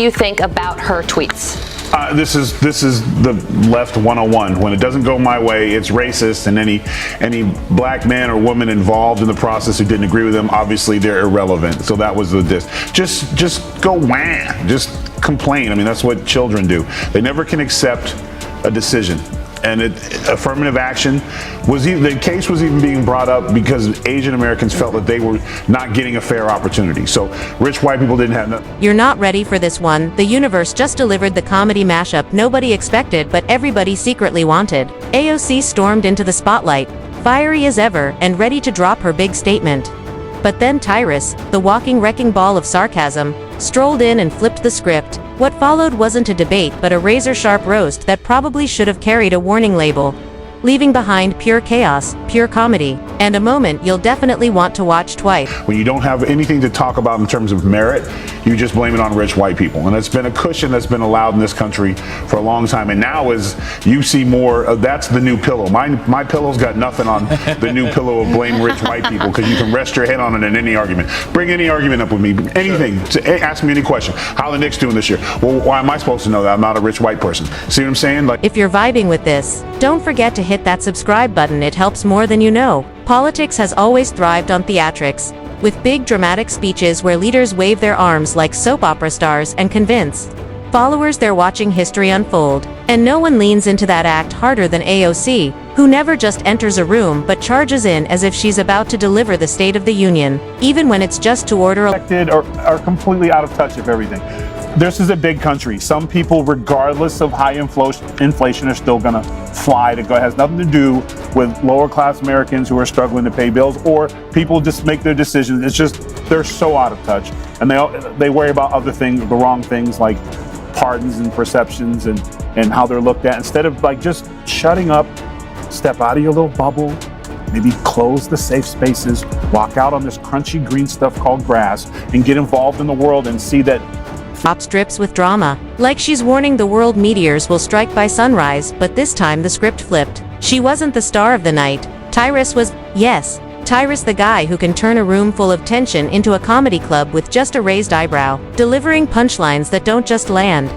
you think about her tweets? This is the left 101. When it doesn't go my way, it's racist, and any black man or woman involved in the process who didn't agree with them, obviously they're irrelevant. So that was the diss. Just go wham, just complain. I mean, that's what children do. They never can accept a decision. And affirmative action was the case was even being brought up because Asian Americans felt that they were not getting a fair opportunity. So rich white people didn't have nothing. You're not ready for this one. The universe just delivered the comedy mashup nobody expected but everybody secretly wanted. AOC stormed into the spotlight, fiery as ever and ready to drop her big statement. But then Tyrus, the walking wrecking ball of sarcasm, strolled in and flipped the script. What followed wasn't a debate but a razor-sharp roast that probably should have carried a warning label, leaving behind pure chaos, pure comedy, and a moment you'll definitely want to watch twice. When you don't have anything to talk about in terms of merit, you just blame it on rich white people. And it's been a cushion that's been allowed in this country for a long time. And now as you see more, that's the new pillow. My pillow's got nothing on the new pillow of blame rich white people, because you can rest your head on it in any argument. Bring any argument up with me, anything. Sure. Ask me any question. How are the Knicks doing this year? Well, why am I supposed to know that? I'm not a rich white person. See what I'm saying? Like, if you're vibing with this, don't forget to hit that subscribe button. It helps more than you know. Politics has always thrived on theatrics, with big dramatic speeches where leaders wave their arms like soap opera stars and convince followers they're watching history unfold. And no one leans into that act harder than AOC, who never just enters a room but charges in as if she's about to deliver the State of the Union, even when it's just to order or are completely out of touch of everything. This is a big country. Some people, regardless of high inflation, are still gonna fly to go. It has nothing to do with lower class Americans who are struggling to pay bills, or people just make their decisions. It's just, they're so out of touch. And they worry about other things, the wrong things like pardons and perceptions and how they're looked at. Instead of like just shutting up, step out of your little bubble, maybe close the safe spaces, walk out on this crunchy green stuff called grass, and get involved in the world and see that Pop strips with drama. Like she's warning the world meteors will strike by sunrise, but this time the script flipped. She wasn't the star of the night. Tyrus was, yes, Tyrus, the guy who can turn a room full of tension into a comedy club with just a raised eyebrow, delivering punchlines that don't just land.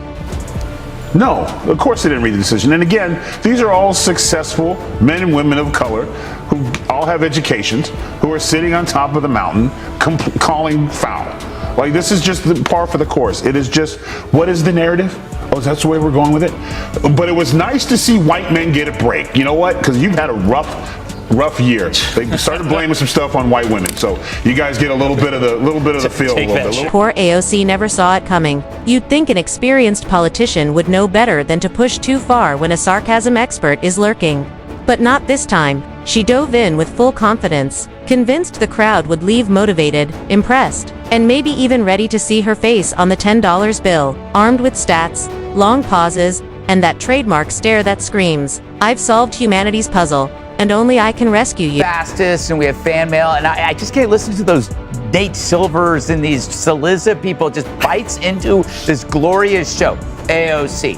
no, of course they didn't read the decision. And again, these are all successful men and women of color who all have educations, who are sitting on top of the mountain calling foul. Like, this is just the par for the course. It is just, what is the narrative? Oh, that's the way we're going with it? But it was nice to see white men get a break. You know what? Because you've had a rough year. They started blaming some stuff on white women. So you guys get a little bit of the feel. Poor AOC never saw it coming. You'd think an experienced politician would know better than to push too far when a sarcasm expert is lurking. But not this time. She dove in with full confidence, convinced the crowd would leave motivated, impressed, and maybe even ready to see her face on the $10 bill, armed with stats, long pauses, and that trademark stare that screams, "I've solved humanity's puzzle, and only I can rescue you." Fastest, and we have fan mail, and I just can't listen to those Nate Silvers and these Saliza people. Just bites into this glorious show. AOC,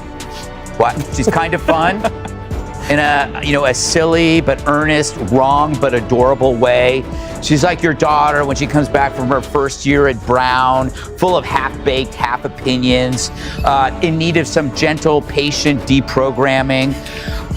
what? She's kind of fun. In a silly but earnest, wrong but adorable way. She's like your daughter when she comes back from her first year at Brown, full of half-baked, half opinions, in need of some gentle, patient deprogramming.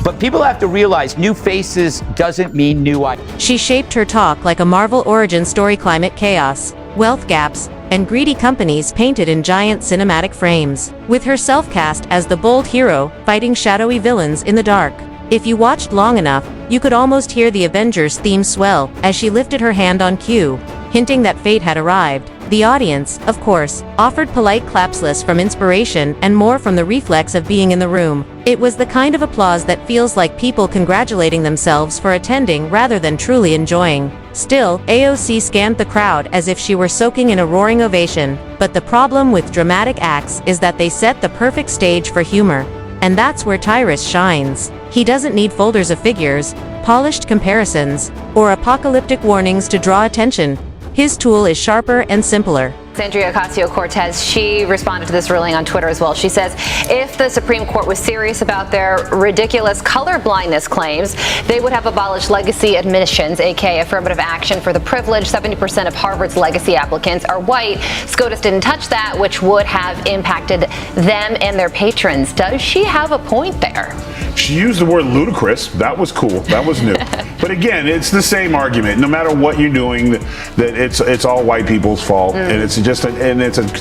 But people have to realize new faces doesn't mean new ideas. She shaped her talk like a Marvel origin story. Climate chaos, wealth gaps, and greedy companies painted in giant cinematic frames, with herself cast as the bold hero fighting shadowy villains in the dark. If you watched long enough, you could almost hear the Avengers theme swell as she lifted her hand on cue, hinting that fate had arrived. The audience, of course, offered polite claps, less from inspiration and more from the reflex of being in the room. It was the kind of applause that feels like people congratulating themselves for attending rather than truly enjoying. Still, AOC scanned the crowd as if she were soaking in a roaring ovation. But the problem with dramatic acts is that they set the perfect stage for humor. And that's where Tyrus shines. He doesn't need folders of figures, polished comparisons, or apocalyptic warnings to draw attention. His tool is sharper and simpler. Alexandria Ocasio-Cortez, she responded to this ruling on Twitter as well. She says if the Supreme Court was serious about their ridiculous color blindness claims, they would have abolished legacy admissions, aka affirmative action for the privileged. 70% of Harvard's legacy applicants are white. SCOTUS didn't touch that, which would have impacted them and their patrons. Does she have a point there? She used the word ludicrous. That was cool. That was new. But again, it's the same argument. No matter what you're doing, that it's all white people's fault, and it's just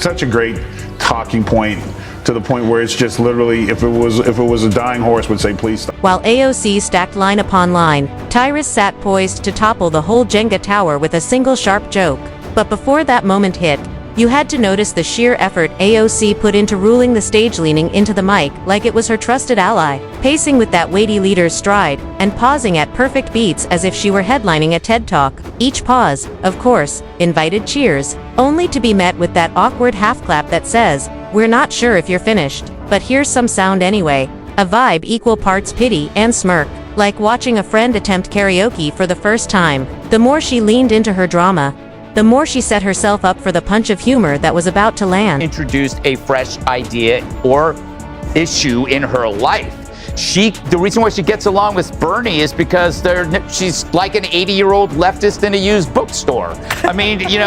such a great talking point, to the point where it's just literally, if it was a dying horse, would say please stop. While AOC stacked line upon line, Tyrus sat poised to topple the whole Jenga tower with a single sharp joke. But before that moment hit, you had to notice the sheer effort AOC put into ruling the stage, leaning into the mic like it was her trusted ally, pacing with that weighty leader's stride, and pausing at perfect beats as if she were headlining a TED Talk. Each pause, of course, invited cheers, only to be met with that awkward half-clap that says, "We're not sure if you're finished, but here's some sound anyway." A vibe equal parts pity and smirk, like watching a friend attempt karaoke for the first time. The more she leaned into her drama, the more she set herself up for the punch of humor that was about to land. Introduced a fresh idea or issue in her life. The reason why she gets along with Bernie is because she's like an 80-year-old leftist in a used bookstore. I mean, she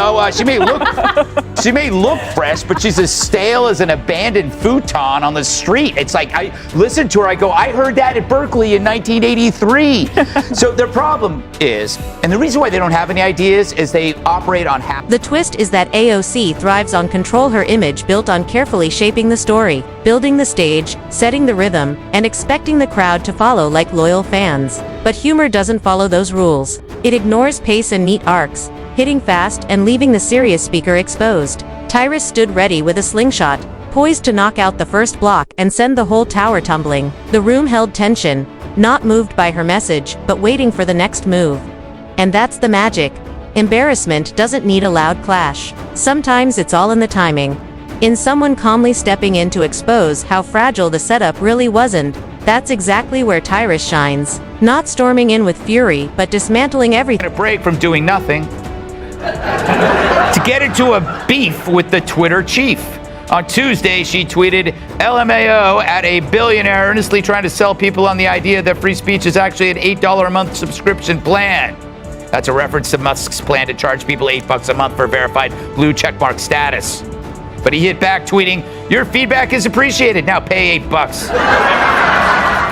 may look fresh, but she's as stale as an abandoned futon on the street. It's like, I listen to her, I go, I heard that at Berkeley in 1983. So their problem is, and the reason why they don't have any ideas is they operate on half. The twist is that AOC thrives on control, her image built on carefully shaping the story, building the stage, setting the rhythm, and expecting the crowd to follow like loyal fans. But humor doesn't follow those rules. It ignores pace and neat arcs, hitting fast and leaving the serious speaker exposed. Tyrus stood ready with a slingshot, poised to knock out the first block and send the whole tower tumbling. The room held tension, not moved by her message, but waiting for the next move. And that's the magic. Embarrassment doesn't need a loud clash. Sometimes it's all in the timing. In someone calmly stepping in to expose how fragile the setup really wasn't. That's exactly where Tyrus shines. Not storming in with fury, but dismantling everything. A break from doing nothing to get into a beef with the Twitter chief. On Tuesday, she tweeted, LMAO at a billionaire earnestly trying to sell people on the idea that free speech is actually an $8 a month subscription plan. That's a reference to Musk's plan to charge people $8 a month for verified blue checkmark status. But he hit back tweeting, your feedback is appreciated, now pay $8.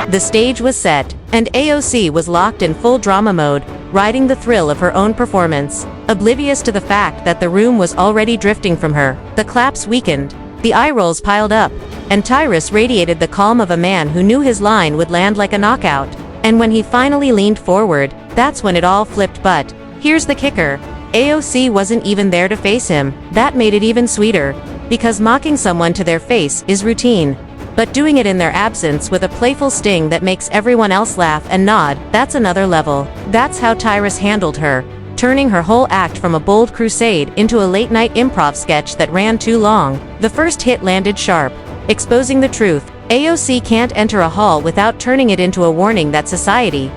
The stage was set, and AOC was locked in full drama mode, riding the thrill of her own performance, oblivious to the fact that the room was already drifting from her. The claps weakened, the eye rolls piled up, and Tyrus radiated the calm of a man who knew his line would land like a knockout. And when he finally leaned forward, that's when it all flipped. But here's the kicker. AOC wasn't even there to face him. That made it even sweeter, because mocking someone to their face is routine. But doing it in their absence with a playful sting that makes everyone else laugh and nod, that's another level. That's how Tyrus handled her, turning her whole act from a bold crusade into a late-night improv sketch that ran too long. The first hit landed sharp, exposing the truth. AOC can't enter a hall without turning it into a warning that society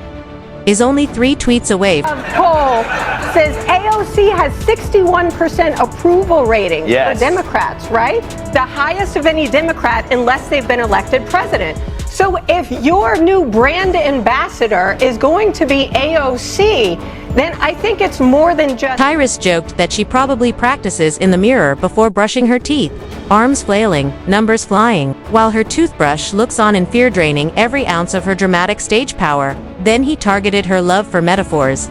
is only 3 tweets away. A poll says AOC has 61% approval rating for Democrats, right? The highest of any Democrat unless they've been elected president. So if your new brand ambassador is going to be AOC, then I think it's more than just... Tyrus joked that she probably practices in the mirror before brushing her teeth, arms flailing, numbers flying, while her toothbrush looks on in fear, draining every ounce of her dramatic stage power. Then he targeted her love for metaphors,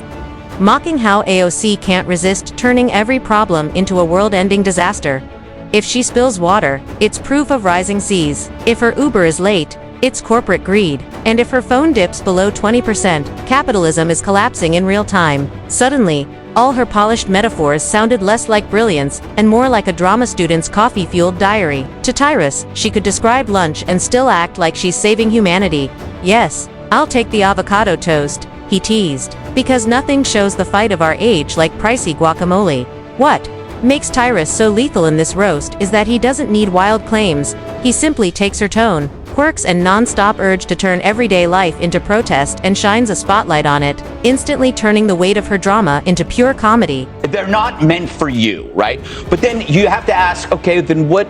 mocking how AOC can't resist turning every problem into a world-ending disaster. If she spills water, it's proof of rising seas. If her Uber is late, it's corporate greed. And if her phone dips below 20%, capitalism is collapsing in real time. Suddenly, all her polished metaphors sounded less like brilliance and more like a drama student's coffee-fueled diary. To Tyrus, she could describe lunch and still act like she's saving humanity. Yes, I'll take the avocado toast, he teased. Because nothing shows the fight of our age like pricey guacamole. What makes Tyrus so lethal in this roast is that he doesn't need wild claims, he simply takes her tone, quirks and non-stop urge to turn everyday life into protest and shines a spotlight on it, instantly turning the weight of her drama into pure comedy. They're not meant for you, right? But then you have to ask, okay, then what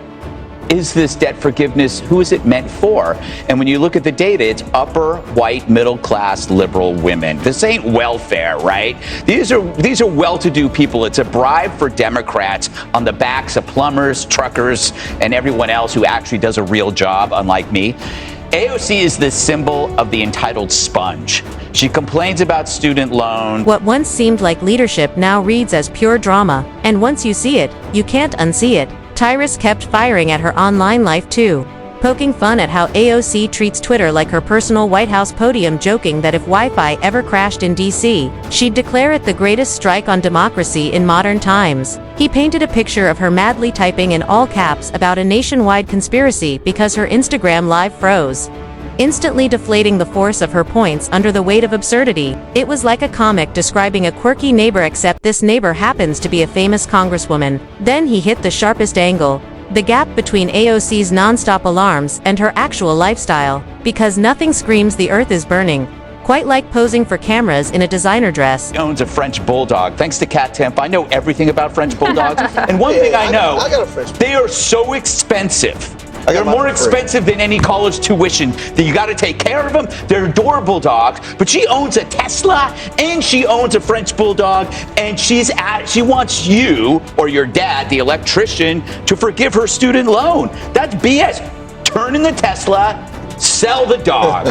is this debt forgiveness? Who is it meant for? And when you look at the data, it's upper, white, middle class, liberal women. This ain't welfare, right? These are well-to-do people. It's a bribe for Democrats on the backs of plumbers, truckers, and everyone else who actually does a real job, unlike me. AOC is the symbol of the entitled sponge. She complains about student loan. What once seemed like leadership now reads as pure drama, and once you see it, you can't unsee it. Tyrus kept firing at her online life too, poking fun at how AOC treats Twitter like her personal White House podium, joking that if Wi-Fi ever crashed in DC, she'd declare it the greatest strike on democracy in modern times. He painted a picture of her madly typing in all caps about a nationwide conspiracy because her Instagram live froze, instantly deflating the force of her points under the weight of absurdity. It was like a comic describing a quirky neighbor, except this neighbor happens to be a famous congresswoman. Then he hit the sharpest angle, the gap between AOC's nonstop alarms and her actual lifestyle, because nothing screams the earth is burning quite like posing for cameras in a designer dress. He owns a French bulldog. Thanks to Cat Temp, I know everything about French bulldogs. And one thing I know, I got a French bulldog. They are so expensive. They're more expensive than any college tuition. That you got to take care of them. They're adorable dogs. But she owns a Tesla and she owns a French bulldog, and she wants you or your dad, the electrician, to forgive her student loan. That's BS. Turn in the Tesla. Sell the dog.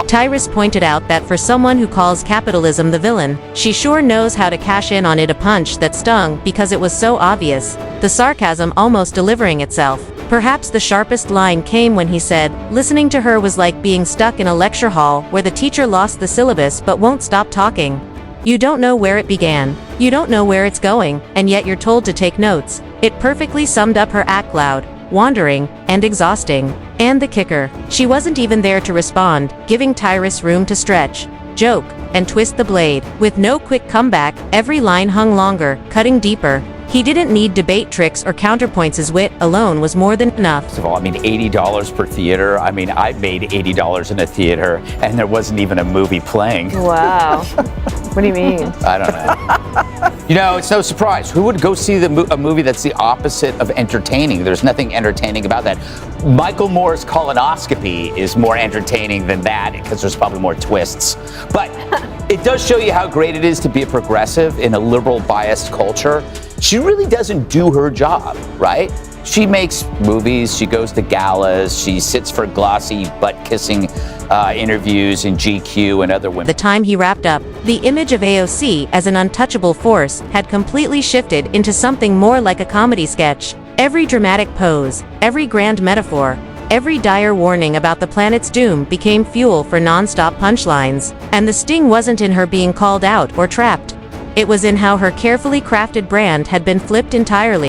Tyrus pointed out that for someone who calls capitalism the villain, she sure knows how to cash in on it, a punch that stung because it was so obvious, the sarcasm almost delivering itself. Perhaps the sharpest line came when he said, listening to her was like being stuck in a lecture hall where the teacher lost the syllabus but won't stop talking. You don't know where it began, you don't know where it's going, and yet you're told to take notes. It perfectly summed up her act: loud, wandering, and exhausting. And the kicker, she wasn't even there to respond, giving Tyrus room to stretch, joke, and twist the blade. With no quick comeback, every line hung longer, cutting deeper. He didn't need debate tricks or counterpoints. His wit alone was more than enough. First of all, I mean, $80 per theater. I mean, I made $80 in a theater, and there wasn't even a movie playing. Wow. What do you mean? I don't know. You know, it's no surprise. Who would go see a movie that's the opposite of entertaining? There's nothing entertaining about that. Michael Moore's colonoscopy is more entertaining than that because there's probably more twists. But it does show you how great it is to be a progressive in a liberal biased culture. She really doesn't do her job, right? She makes movies, she goes to galas, she sits for glossy butt-kissing interviews in GQ and other women. The time he wrapped up, the image of AOC as an untouchable force had completely shifted into something more like a comedy sketch. Every dramatic pose, every grand metaphor, every dire warning about the planet's doom became fuel for non-stop punchlines. And the sting wasn't in her being called out or trapped. It was in how her carefully crafted brand had been flipped entirely.